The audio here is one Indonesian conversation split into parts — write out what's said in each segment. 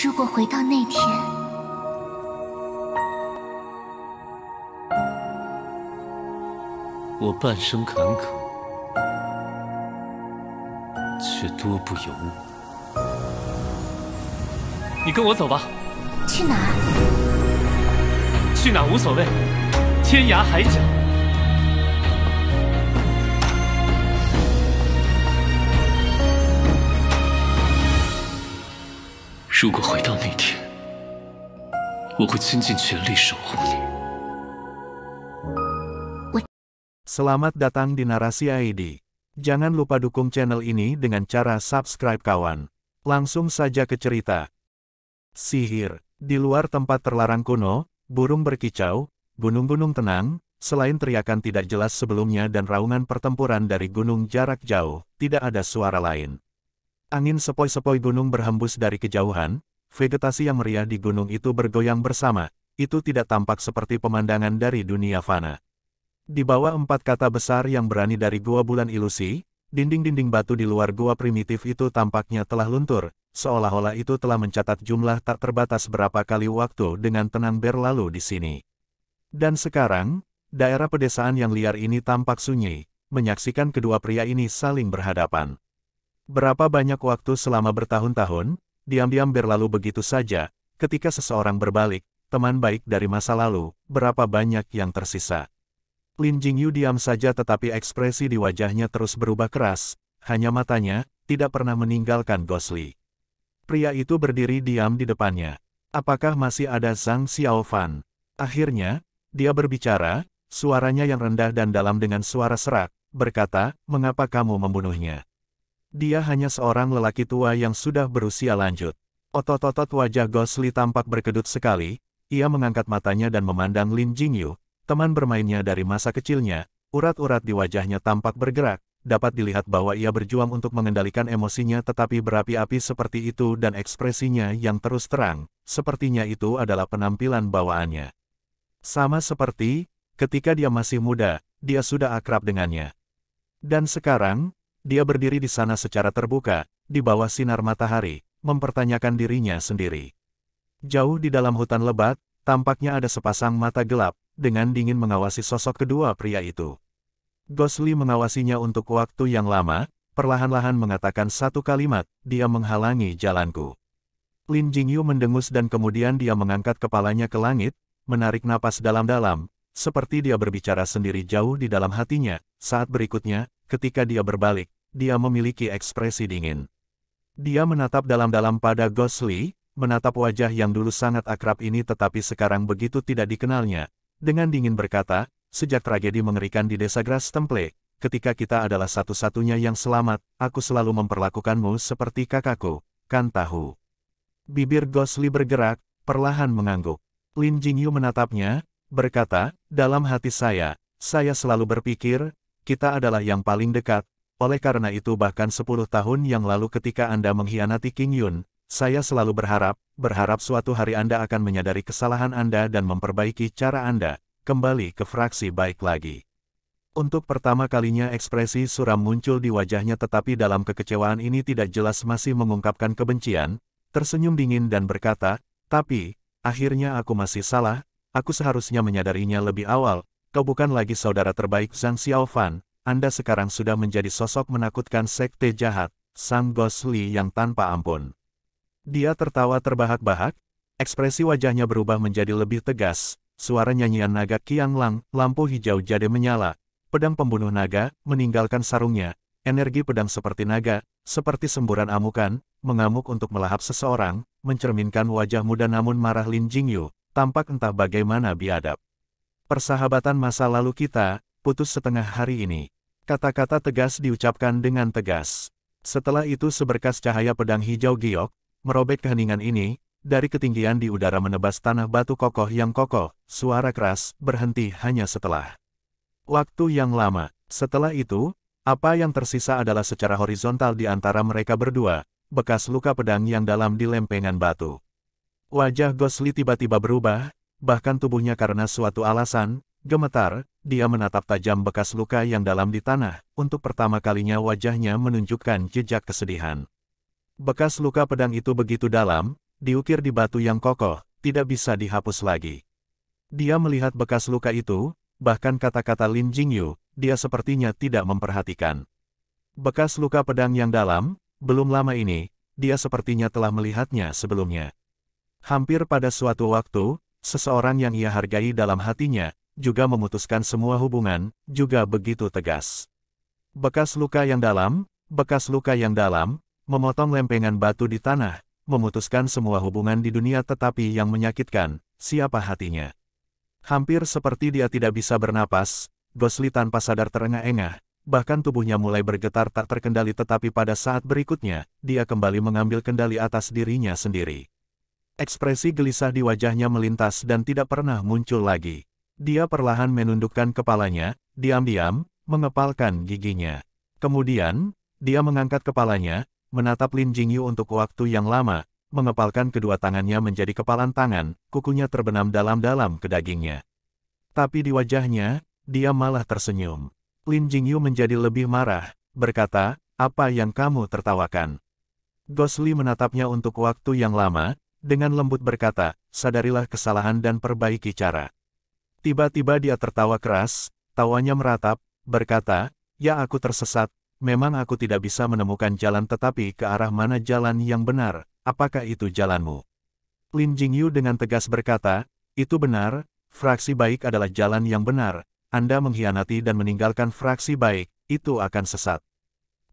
如果回到那天，我半生坎坷，却多不由我。你跟我走吧。去哪儿？去哪无所谓，天涯海角。如果回到那天，我会倾尽全力守护你。 Selamat datang di Narasi ID. Jangan lupa dukung channel ini dengan cara subscribe kawan. Langsung saja ke cerita. Sihir. Di luar tempat terlarang kuno, burung berkicau, gunung-gunung tenang, selain teriakan tidak jelas sebelumnya dan raungan pertempuran dari gunung jarak jauh, tidak ada suara lain. Angin sepoi-sepoi gunung berhembus dari kejauhan, vegetasi yang meriah di gunung itu bergoyang bersama, itu tidak tampak seperti pemandangan dari dunia fana. Di bawah 4 kata besar yang berani dari gua bulan ilusi, dinding-dinding batu di luar gua primitif itu tampaknya telah luntur, seolah-olah itu telah mencatat jumlah tak terbatas berapa kali waktu dengan tenang berlalu di sini. Dan sekarang, daerah pedesaan yang liar ini tampak sunyi, menyaksikan kedua pria ini saling berhadapan. Berapa banyak waktu selama bertahun-tahun, diam-diam berlalu begitu saja, ketika seseorang berbalik, teman baik dari masa lalu, berapa banyak yang tersisa. Lin Jingyu diam saja tetapi ekspresi di wajahnya terus berubah keras, hanya matanya, tidak pernah meninggalkan Gosli. Pria itu berdiri diam di depannya. Apakah masih ada Zhang Xiaofan? Akhirnya, dia berbicara, suaranya yang rendah dan dalam dengan suara serak, berkata, mengapa kamu membunuhnya? Dia hanya seorang lelaki tua yang sudah berusia lanjut. Otot-otot wajah Gosli tampak berkedut sekali, ia mengangkat matanya dan memandang Lin Jingyu, teman bermainnya dari masa kecilnya, urat-urat di wajahnya tampak bergerak, dapat dilihat bahwa ia berjuang untuk mengendalikan emosinya tetapi berapi-api seperti itu dan ekspresinya yang terus terang, sepertinya itu adalah penampilan bawaannya. Sama seperti, ketika dia masih muda, dia sudah akrab dengannya. Dan sekarang, dia berdiri di sana secara terbuka, di bawah sinar matahari, mempertanyakan dirinya sendiri. Jauh di dalam hutan lebat, tampaknya ada sepasang mata gelap, dengan dingin mengawasi sosok kedua pria itu. Gosli mengawasinya untuk waktu yang lama, perlahan-lahan mengatakan satu kalimat, dia menghalangi jalanku. Lin Jingyu mendengus dan kemudian dia mengangkat kepalanya ke langit, menarik napas dalam-dalam, seperti dia berbicara sendiri jauh di dalam hatinya. Saat berikutnya, ketika dia berbalik, dia memiliki ekspresi dingin. Dia menatap dalam-dalam pada Gosli, menatap wajah yang dulu sangat akrab ini tetapi sekarang begitu tidak dikenalnya, dengan dingin berkata, sejak tragedi mengerikan di desa Grass Temple, ketika kita adalah satu-satunya yang selamat, aku selalu memperlakukanmu seperti kakakku, kan tahu. Bibir Gosli bergerak, perlahan mengangguk. Lin Jingyu menatapnya, berkata, dalam hati saya selalu berpikir, kita adalah yang paling dekat, oleh karena itu bahkan 10 tahun yang lalu ketika Anda mengkhianati King Yun, saya selalu berharap suatu hari Anda akan menyadari kesalahan Anda dan memperbaiki cara Anda, kembali ke fraksi baik lagi. Untuk pertama kalinya ekspresi suram muncul di wajahnya tetapi dalam kekecewaan ini tidak jelas masih mengungkapkan kebencian, tersenyum dingin dan berkata, tapi, akhirnya aku masih salah, aku seharusnya menyadarinya lebih awal, kau bukan lagi saudara terbaik Zhang Xiaofan, Anda sekarang sudah menjadi sosok menakutkan sekte jahat, Sang Gosli yang tanpa ampun. Dia tertawa terbahak-bahak, ekspresi wajahnya berubah menjadi lebih tegas, suara nyanyian naga Qianglang, lampu hijau jade menyala, pedang pembunuh naga, meninggalkan sarungnya, energi pedang seperti naga, seperti semburan amukan, mengamuk untuk melahap seseorang, mencerminkan wajah muda namun marah Lin Jingyu, tampak entah bagaimana biadab. Persahabatan masa lalu kita, putus setengah hari ini. Kata-kata tegas diucapkan dengan tegas. Setelah itu seberkas cahaya pedang hijau giok, merobek keheningan ini, dari ketinggian di udara menebas tanah batu kokoh yang kokoh, suara keras, berhenti hanya setelah waktu yang lama. Setelah itu, apa yang tersisa adalah secara horizontal di antara mereka berdua, bekas luka pedang yang dalam di lempengan batu. Wajah Gosli tiba-tiba berubah, bahkan tubuhnya karena suatu alasan, gemetar, dia menatap tajam bekas luka yang dalam di tanah, untuk pertama kalinya wajahnya menunjukkan jejak kesedihan. Bekas luka pedang itu begitu dalam, diukir di batu yang kokoh, tidak bisa dihapus lagi. Dia melihat bekas luka itu, bahkan kata-kata Lin Jingyu, dia sepertinya tidak memperhatikan. Bekas luka pedang yang dalam, belum lama ini, dia sepertinya telah melihatnya sebelumnya. Hampir pada suatu waktu, seseorang yang ia hargai dalam hatinya, juga memutuskan semua hubungan, juga begitu tegas. Bekas luka yang dalam, memotong lempengan batu di tanah, memutuskan semua hubungan di dunia tetapi yang menyakitkan, siapa hatinya. Hampir seperti dia tidak bisa bernapas, Gosli tanpa sadar terengah-engah, bahkan tubuhnya mulai bergetar tak terkendali tetapi pada saat berikutnya, dia kembali mengambil kendali atas dirinya sendiri. Ekspresi gelisah di wajahnya melintas dan tidak pernah muncul lagi. Dia perlahan menundukkan kepalanya, diam-diam, mengepalkan giginya. Kemudian, dia mengangkat kepalanya, menatap Lin Jingyu untuk waktu yang lama, mengepalkan kedua tangannya menjadi kepalan tangan, kukunya terbenam dalam-dalam ke dagingnya. Tapi di wajahnya, dia malah tersenyum. Lin Jingyu menjadi lebih marah, berkata, apa yang kamu tertawakan? Gosli menatapnya untuk waktu yang lama, dengan lembut berkata, sadarilah kesalahan dan perbaiki cara. Tiba-tiba dia tertawa keras, tawanya meratap, berkata, ya aku tersesat, memang aku tidak bisa menemukan jalan tetapi ke arah mana jalan yang benar. Apakah itu jalanmu? Lin Jingyu dengan tegas berkata, itu benar, fraksi baik adalah jalan yang benar, Anda mengkhianati dan meninggalkan fraksi baik, itu akan sesat.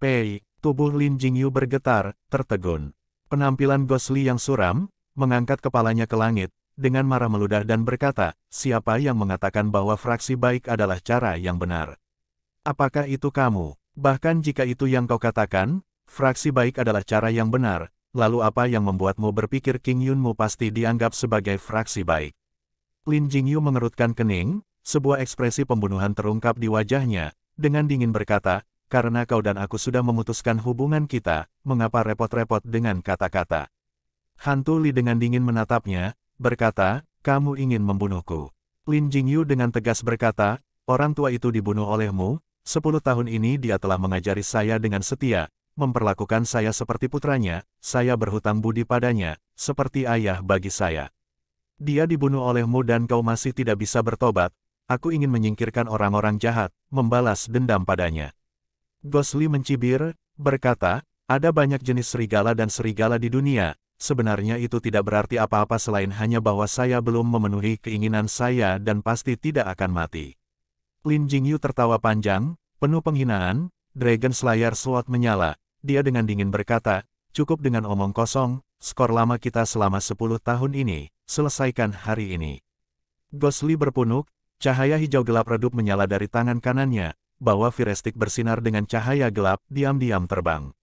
Pei, tubuh Lin Jingyu bergetar, tertegun. Penampilan Gosli yang suram, mengangkat kepalanya ke langit, dengan marah meludah dan berkata, siapa yang mengatakan bahwa fraksi baik adalah cara yang benar? Apakah itu kamu? Bahkan jika itu yang kau katakan, fraksi baik adalah cara yang benar, lalu apa yang membuatmu berpikir King Yunmu pasti dianggap sebagai fraksi baik? Lin Jingyu mengerutkan kening, sebuah ekspresi pembunuhan terungkap di wajahnya, dengan dingin berkata, karena kau dan aku sudah memutuskan hubungan kita, mengapa repot-repot dengan kata-kata? Hantu Li dengan dingin menatapnya, berkata, kamu ingin membunuhku. Lin Jingyu dengan tegas berkata, orang tua itu dibunuh olehmu, 10 tahun ini dia telah mengajari saya dengan setia, memperlakukan saya seperti putranya, saya berhutang budi padanya, seperti ayah bagi saya. Dia dibunuh olehmu dan kau masih tidak bisa bertobat, aku ingin menyingkirkan orang-orang jahat, membalas dendam padanya. Gosli mencibir, berkata, ada banyak jenis serigala dan serigala di dunia, sebenarnya itu tidak berarti apa-apa selain hanya bahwa saya belum memenuhi keinginan saya dan pasti tidak akan mati. Lin Jingyu tertawa panjang, penuh penghinaan, Dragon Slayer Sword menyala. Dia dengan dingin berkata, cukup dengan omong kosong, skor lama kita selama 10 tahun ini, selesaikan hari ini. Gosli berpunuk, cahaya hijau gelap redup menyala dari tangan kanannya, bahwa Firestik bersinar dengan cahaya gelap, diam-diam terbang.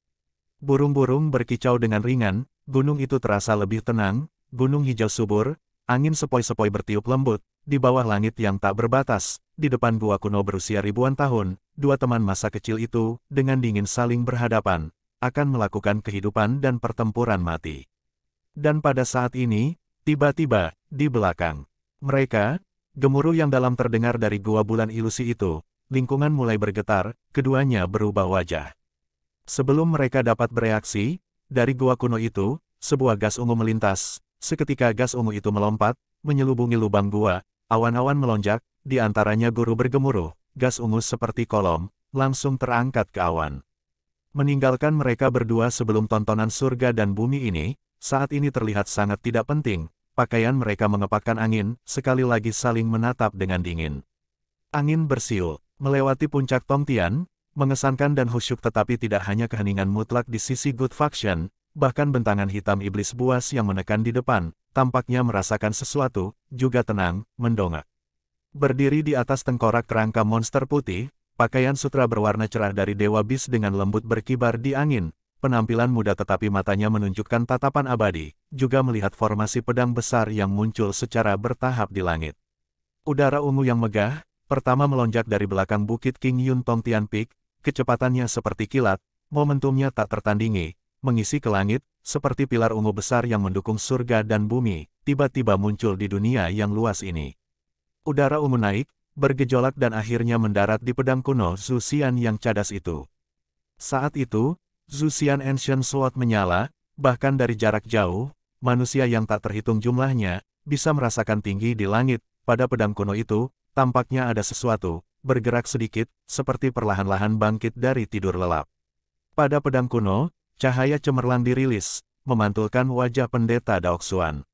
Burung-burung berkicau dengan ringan, gunung itu terasa lebih tenang, gunung hijau subur, angin sepoi-sepoi bertiup lembut, di bawah langit yang tak berbatas, di depan gua kuno berusia ribuan tahun, dua teman masa kecil itu, dengan dingin saling berhadapan, akan melakukan kehidupan dan pertempuran mati. Dan pada saat ini, tiba-tiba, di belakang mereka, gemuruh yang dalam terdengar dari gua bulan ilusi itu, lingkungan mulai bergetar, keduanya berubah wajah. Sebelum mereka dapat bereaksi, dari gua kuno itu, sebuah gas ungu melintas, seketika gas ungu itu melompat, menyelubungi lubang gua, awan-awan melonjak, di antaranya guru bergemuruh, gas ungu seperti kolom, langsung terangkat ke awan. Meninggalkan mereka berdua sebelum tontonan surga dan bumi ini, saat ini terlihat sangat tidak penting, pakaian mereka mengepakkan angin, sekali lagi saling menatap dengan dingin. Angin bersiul, melewati puncak Tongtian, mengesankan dan khusyuk tetapi tidak hanya keheningan mutlak di sisi Good Faction, bahkan bentangan hitam iblis buas yang menekan di depan, tampaknya merasakan sesuatu, juga tenang, mendongak. Berdiri di atas tengkorak kerangka monster putih, pakaian sutra berwarna cerah dari Dewa Bis dengan lembut berkibar di angin, penampilan muda tetapi matanya menunjukkan tatapan abadi, juga melihat formasi pedang besar yang muncul secara bertahap di langit. Udara ungu yang megah, pertama melonjak dari belakang bukit King Yun Tongtian Peak, kecepatannya seperti kilat, momentumnya tak tertandingi, mengisi ke langit, seperti pilar ungu besar yang mendukung surga dan bumi, tiba-tiba muncul di dunia yang luas ini. Udara ungu naik, bergejolak dan akhirnya mendarat di pedang kuno Zhu Xian yang cadas itu. Saat itu, Zhu Xian Ancient Sword menyala, bahkan dari jarak jauh, manusia yang tak terhitung jumlahnya, bisa merasakan tinggi di langit. Pada pedang kuno itu, tampaknya ada sesuatu, bergerak sedikit, seperti perlahan-lahan bangkit dari tidur lelap. Pada pedang kuno, cahaya cemerlang dirilis, memantulkan wajah pendeta Daoxuan.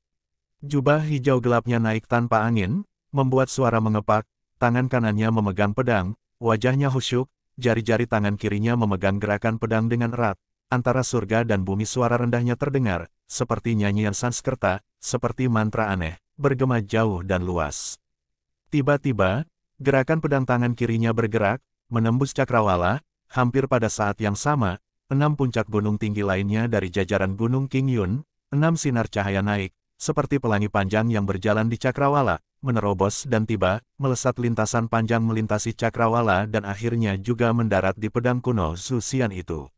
Jubah hijau gelapnya naik tanpa angin, membuat suara mengepak, tangan kanannya memegang pedang, wajahnya khusyuk, jari-jari tangan kirinya memegang gerakan pedang dengan erat. Antara surga dan bumi suara rendahnya terdengar, seperti nyanyian Sanskerta, seperti mantra aneh, bergema jauh dan luas. Tiba-tiba, gerakan pedang tangan kirinya bergerak, menembus cakrawala, hampir pada saat yang sama, 6 puncak gunung tinggi lainnya dari jajaran Gunung Qingyun, 6 sinar cahaya naik, seperti pelangi panjang yang berjalan di cakrawala, menerobos dan tiba, melesat lintasan panjang melintasi cakrawala dan akhirnya juga mendarat di pedang kuno Zuxian itu.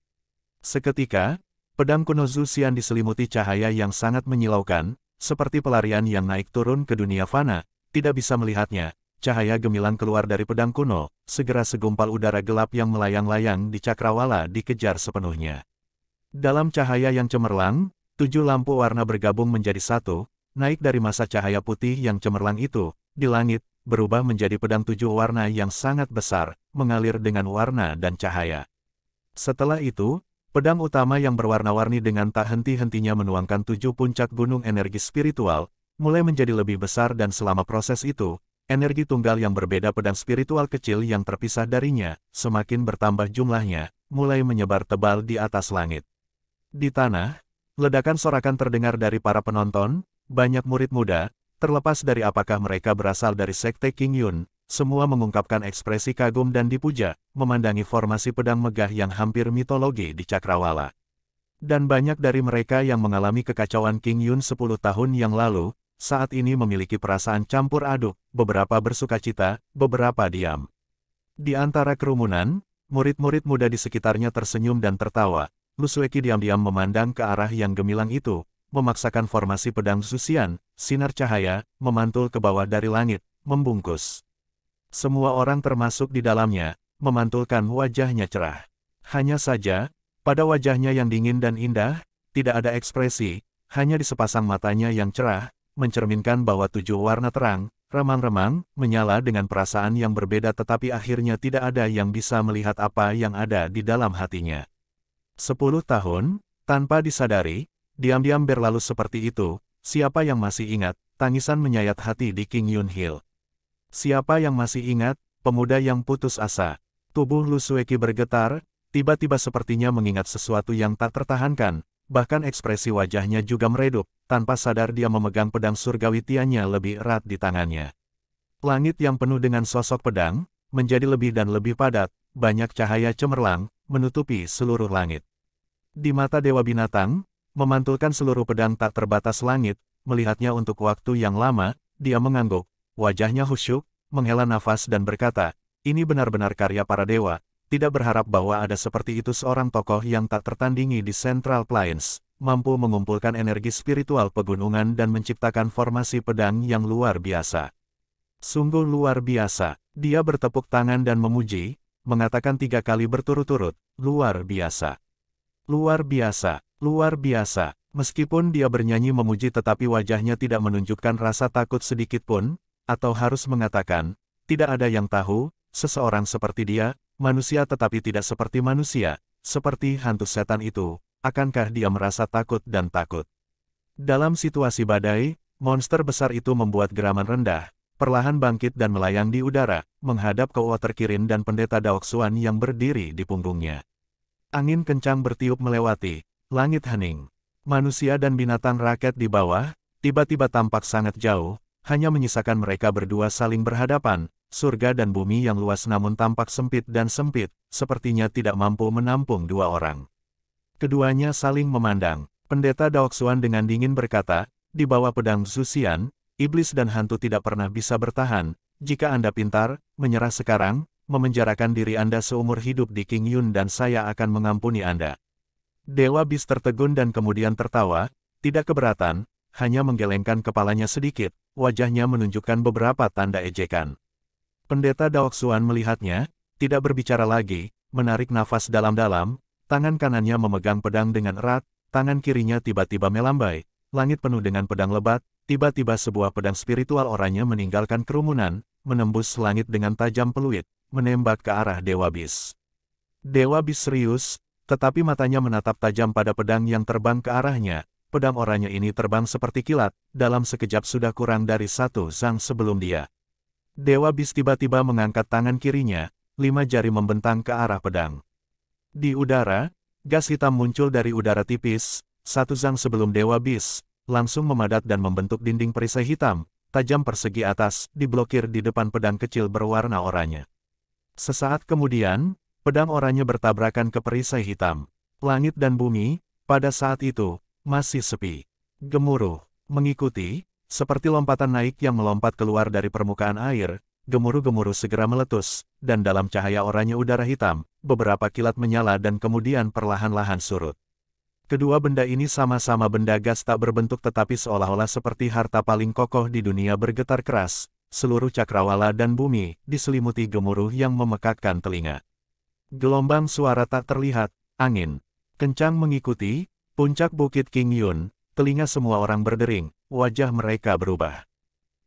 Seketika, pedang kuno Zuxian diselimuti cahaya yang sangat menyilaukan, seperti pelarian yang naik turun ke dunia fana, tidak bisa melihatnya. Cahaya gemilang keluar dari pedang kuno, segera segumpal udara gelap yang melayang-layang di cakrawala dikejar sepenuhnya. Dalam cahaya yang cemerlang, 7 lampu warna bergabung menjadi satu, naik dari masa cahaya putih yang cemerlang itu, di langit, berubah menjadi pedang 7 warna yang sangat besar, mengalir dengan warna dan cahaya. Setelah itu, pedang utama yang berwarna-warni dengan tak henti-hentinya menuangkan 7 puncak gunung energi spiritual, mulai menjadi lebih besar dan selama proses itu, energi tunggal yang berbeda pedang spiritual kecil yang terpisah darinya, semakin bertambah jumlahnya, mulai menyebar tebal di atas langit. Di tanah, ledakan sorakan terdengar dari para penonton, banyak murid muda, terlepas dari apakah mereka berasal dari Sekte Qingyun, semua mengungkapkan ekspresi kagum dan dipuja, memandangi formasi pedang megah yang hampir mitologi di cakrawala. Dan banyak dari mereka yang mengalami kekacauan Qingyun 10 tahun yang lalu, saat ini memiliki perasaan campur aduk, beberapa bersukacita, beberapa diam. Di antara kerumunan, murid-murid muda di sekitarnya tersenyum dan tertawa. Lu Sueki diam-diam memandang ke arah yang gemilang itu, memaksakan formasi pedang Zuxian, sinar cahaya, memantul ke bawah dari langit, membungkus. Semua orang termasuk di dalamnya, memantulkan wajahnya cerah. Hanya saja, pada wajahnya yang dingin dan indah, tidak ada ekspresi, hanya di sepasang matanya yang cerah, mencerminkan bahwa 7 warna terang, remang-remang, menyala dengan perasaan yang berbeda tetapi akhirnya tidak ada yang bisa melihat apa yang ada di dalam hatinya. 10 tahun, tanpa disadari, diam-diam berlalu seperti itu, siapa yang masih ingat, tangisan menyayat hati di Qingyun Hill. Siapa yang masih ingat, pemuda yang putus asa. Tubuh Lu Sueki bergetar, tiba-tiba sepertinya mengingat sesuatu yang tak tertahankan, bahkan ekspresi wajahnya juga meredup, tanpa sadar dia memegang pedang surgawi tiannya lebih erat di tangannya. Langit yang penuh dengan sosok pedang, menjadi lebih dan lebih padat, banyak cahaya cemerlang, menutupi seluruh langit. Di mata Dewa Binatang, memantulkan seluruh pedang tak terbatas langit, melihatnya untuk waktu yang lama, dia mengangguk, wajahnya khusyuk, menghela nafas dan berkata, ini benar-benar karya para dewa, tidak berharap bahwa ada seperti itu seorang tokoh yang tak tertandingi di Central Plains, mampu mengumpulkan energi spiritual pegunungan dan menciptakan formasi pedang yang luar biasa. Sungguh luar biasa, dia bertepuk tangan dan memuji, mengatakan 3 kali berturut-turut, luar biasa. Luar biasa, luar biasa. Meskipun dia bernyanyi memuji tetapi wajahnya tidak menunjukkan rasa takut sedikit pun, atau harus mengatakan, tidak ada yang tahu, seseorang seperti dia, manusia tetapi tidak seperti manusia, seperti hantu setan itu, akankah dia merasa takut dan takut? Dalam situasi badai, monster besar itu membuat geraman rendah, perlahan bangkit dan melayang di udara, menghadap ke Water Kirin dan pendeta Daoxuan yang berdiri di punggungnya. Angin kencang bertiup melewati, langit hening. Manusia dan binatang rakyat di bawah, tiba-tiba tampak sangat jauh, hanya menyisakan mereka berdua saling berhadapan, surga dan bumi yang luas namun tampak sempit dan sempit, sepertinya tidak mampu menampung 2 orang. Keduanya saling memandang, pendeta Daoxuan dengan dingin berkata, di bawah pedang Zuxian, iblis dan hantu tidak pernah bisa bertahan, jika Anda pintar, menyerah sekarang, memenjarakan diri Anda seumur hidup di Qingyun dan saya akan mengampuni Anda. Dewa Bis tertegun dan kemudian tertawa, tidak keberatan, hanya menggelengkan kepalanya sedikit, wajahnya menunjukkan beberapa tanda ejekan. Pendeta Daoxuan melihatnya, tidak berbicara lagi, menarik nafas dalam-dalam, tangan kanannya memegang pedang dengan erat, tangan kirinya tiba-tiba melambai, langit penuh dengan pedang lebat, tiba-tiba sebuah pedang spiritual oranye meninggalkan kerumunan, menembus langit dengan tajam peluit, menembak ke arah Dewa Bis. Dewa Bis serius, tetapi matanya menatap tajam pada pedang yang terbang ke arahnya. Pedang oranye ini terbang seperti kilat, dalam sekejap sudah kurang dari 1 zang sebelum dia. Dewa Bis tiba-tiba mengangkat tangan kirinya, 5 jari membentang ke arah pedang. Di udara, gas hitam muncul dari udara tipis, 1 zang sebelum Dewa Bis, langsung memadat dan membentuk dinding perisai hitam, tajam persegi atas, diblokir di depan pedang kecil berwarna oranye. Sesaat kemudian, pedang oranye bertabrakan ke perisai hitam. Langit dan bumi, pada saat itu, masih sepi. Gemuruh, mengikuti, seperti lompatan naik yang melompat keluar dari permukaan air, gemuruh-gemuruh segera meletus, dan dalam cahaya oranye udara hitam, beberapa kilat menyala dan kemudian perlahan-lahan surut. Kedua benda ini sama-sama benda gas tak berbentuk tetapi seolah-olah seperti harta paling kokoh di dunia bergetar keras, seluruh cakrawala dan bumi diselimuti gemuruh yang memekakkan telinga. Gelombang suara tak terlihat, angin kencang mengikuti, puncak bukit King Yun, telinga semua orang berdering, wajah mereka berubah.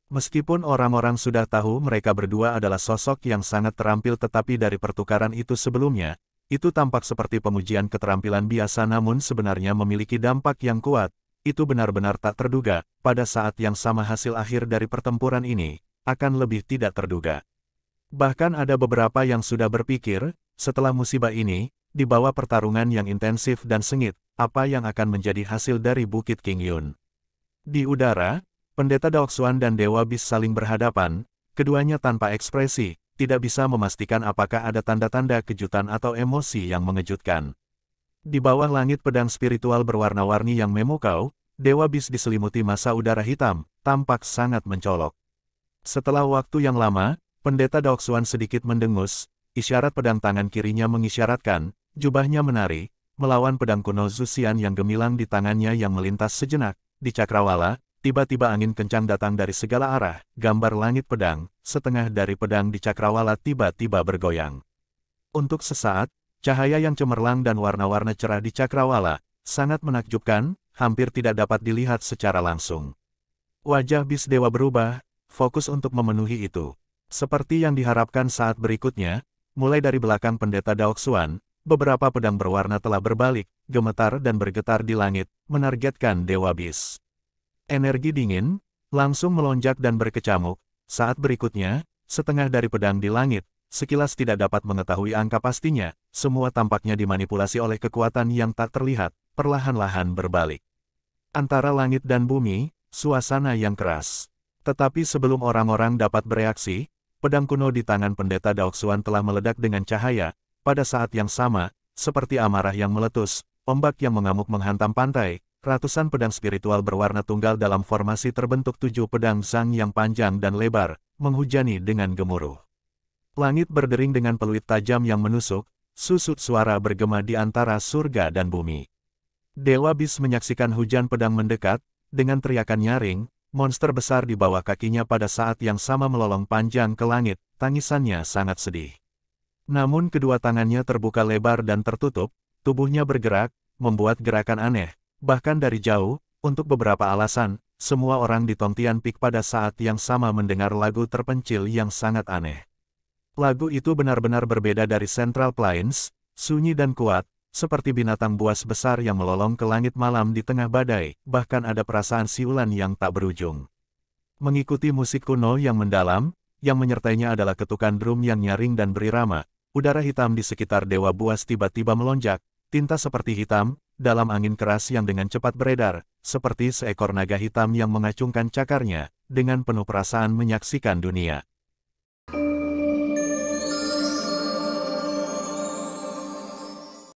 Meskipun orang-orang sudah tahu mereka berdua adalah sosok yang sangat terampil tetapi dari pertukaran itu sebelumnya, itu tampak seperti pengujian keterampilan biasa namun sebenarnya memiliki dampak yang kuat, itu benar-benar tak terduga, pada saat yang sama hasil akhir dari pertempuran ini, akan lebih tidak terduga. Bahkan ada beberapa yang sudah berpikir, setelah musibah ini, di bawah pertarungan yang intensif dan sengit, apa yang akan menjadi hasil dari Bukit King Yun. Di udara, Pendeta Daoxuan dan Dewa Bis saling berhadapan, keduanya tanpa ekspresi, tidak bisa memastikan apakah ada tanda-tanda kejutan atau emosi yang mengejutkan. Di bawah langit pedang spiritual berwarna-warni yang memukau, Dewa Bis diselimuti massa udara hitam, tampak sangat mencolok. Setelah waktu yang lama, Pendeta Daoxuan sedikit mendengus, isyarat pedang tangan kirinya mengisyaratkan, jubahnya menari, melawan pedang kuno Zuxian yang gemilang di tangannya yang melintas sejenak. Di cakrawala, tiba-tiba angin kencang datang dari segala arah, gambar langit pedang, setengah dari pedang di cakrawala tiba-tiba bergoyang. Untuk sesaat, cahaya yang cemerlang dan warna-warna cerah di cakrawala, sangat menakjubkan, hampir tidak dapat dilihat secara langsung. Wajah Bis Dewa berubah, fokus untuk memenuhi itu. Seperti yang diharapkan saat berikutnya, mulai dari belakang Pendeta Daoxuan, beberapa pedang berwarna telah berbalik, gemetar dan bergetar di langit, menargetkan Dewa Bis. Energi dingin, langsung melonjak dan berkecamuk, saat berikutnya, setengah dari pedang di langit, sekilas tidak dapat mengetahui angka pastinya, semua tampaknya dimanipulasi oleh kekuatan yang tak terlihat, perlahan-lahan berbalik. Antara langit dan bumi, suasana yang keras. Tetapi sebelum orang-orang dapat bereaksi, pedang kuno di tangan Pendeta Daoxuan telah meledak dengan cahaya, pada saat yang sama, seperti amarah yang meletus, ombak yang mengamuk menghantam pantai, ratusan pedang spiritual berwarna tunggal dalam formasi terbentuk 7 pedang zang yang panjang dan lebar, menghujani dengan gemuruh. Langit berdering dengan peluit tajam yang menusuk, susut suara bergema di antara surga dan bumi. Dewa Bis menyaksikan hujan pedang mendekat, dengan teriakan nyaring, monster besar di bawah kakinya pada saat yang sama melolong panjang ke langit, tangisannya sangat sedih. Namun kedua tangannya terbuka lebar dan tertutup, tubuhnya bergerak, membuat gerakan aneh, bahkan dari jauh, untuk beberapa alasan, semua orang di Tongtian Peak pada saat yang sama mendengar lagu terpencil yang sangat aneh. Lagu itu benar-benar berbeda dari Central Plains, sunyi dan kuat, seperti binatang buas besar yang melolong ke langit malam di tengah badai, bahkan ada perasaan siulan yang tak berujung. Mengikuti musik kuno yang mendalam, yang menyertainya adalah ketukan drum yang nyaring dan berirama, udara hitam di sekitar Dewa Buas tiba-tiba melonjak, tinta seperti hitam, dalam angin keras yang dengan cepat beredar, seperti seekor naga hitam yang mengacungkan cakarnya, dengan penuh perasaan menyaksikan dunia.